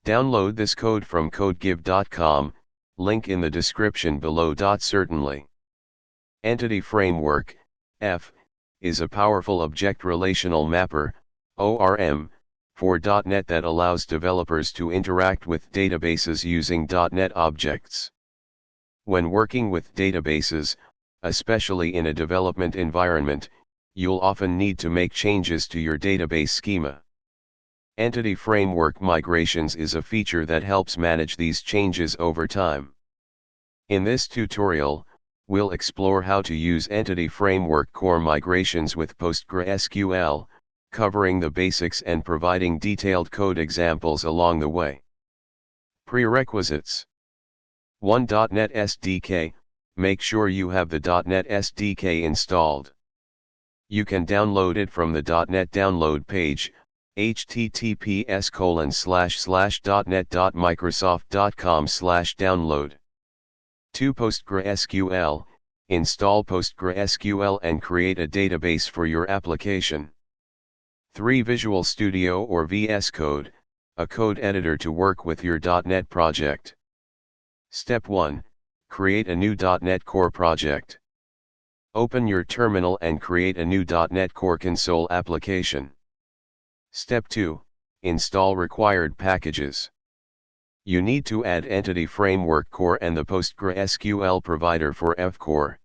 Download this code from codegive.com, link in the description below. Certainly. Entity Framework, F, is a powerful object-relational mapper, ORM, for .NET that allows developers to interact with databases using .NET objects. When working with databases, especially in a development environment, you'll often need to make changes to your database schema. Entity Framework Migrations is a feature that helps manage these changes over time. In this tutorial, we'll explore how to use Entity Framework core migrations with PostgreSQL, covering the basics and providing detailed code examples along the way. Prerequisites. 1. .NET SDK, make sure you have the .NET SDK installed. You can download it from the .NET download page, https://.net.microsoft.com/download. 2. PostgreSQL, install PostgreSQL and create a database for your application. 3. Visual Studio or VS Code, a code editor to work with your .NET project. Step 1, create a new .NET Core project. Open your terminal and create a new .NET Core console application. Step 2, install required packages. You need to add Entity Framework Core and the PostgreSQL provider for FCore.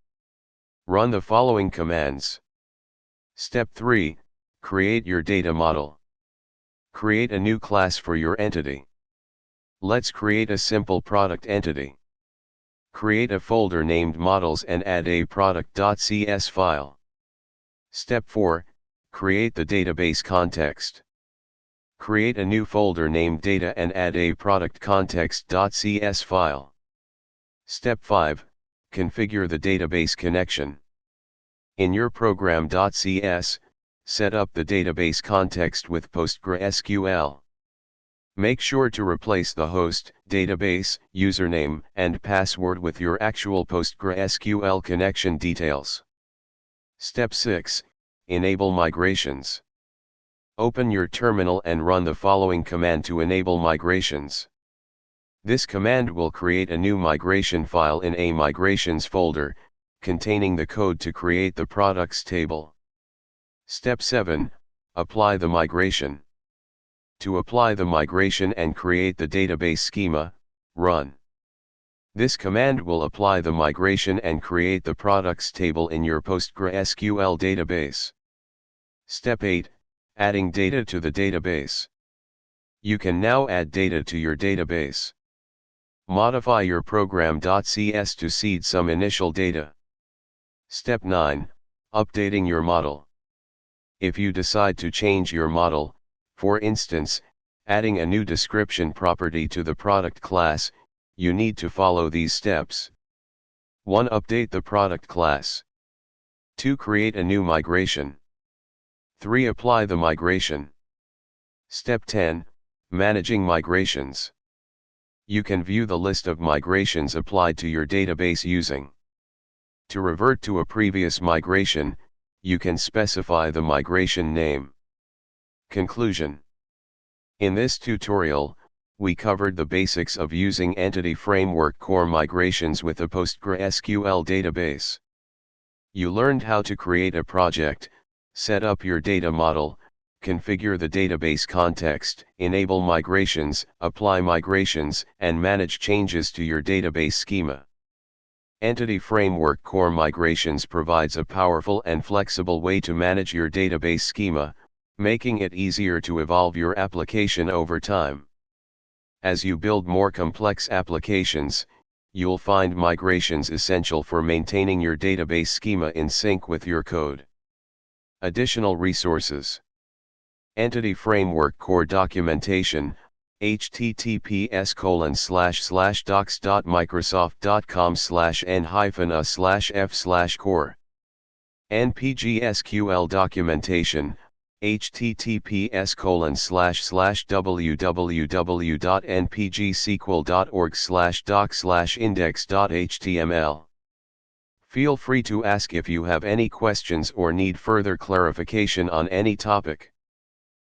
Run the following commands. Step 3, create your data model. Create a new class for your entity. Let's create a simple product entity. Create a folder named models and add a product.cs file. Step 4, create the database context. Create a new folder named data and add a product context.cs file. Step 5, configure the database connection. In your program.cs, set up the database context with PostgreSQL. Make sure to replace the host, database, username, and password with your actual PostgreSQL connection details. Step 6, enable migrations. Open your terminal and run the following command to enable migrations. This command will create a new migration file in a migrations folder, containing the code to create the products table. Step 7, apply the migration. To apply the migration and create the database schema, run. This command will apply the migration and create the products table in your PostgreSQL database. Step 8, adding data to the database. You can now add data to your database. Modify your program.cs to seed some initial data. Step 9, updating your model. If you decide to change your model, for instance, adding a new description property to the product class, you need to follow these steps. 1. Update the product class. 2. Create a new migration. 3. Apply the migration. Step 10, managing migrations. You can view the list of migrations applied to your database using. To revert to a previous migration, you can specify the migration name. Conclusion. In this tutorial, we covered the basics of using Entity Framework core migrations with a PostgreSQL database. You learned how to create a project, set up your data model, configure the database context, enable migrations, apply migrations, and manage changes to your database schema. Entity Framework core migrations provides a powerful and flexible way to manage your database schema, making it easier to evolve your application over time. As you build more complex applications, you'll find migrations essential for maintaining your database schema in sync with your code. Additional resources. Entity Framework core documentation, https://docs.microsoft.com/n-a/f/core. NPG-SQL documentation, https://www.npgsql.org/doc/index.html. Feel free to ask if you have any questions or need further clarification on any topic.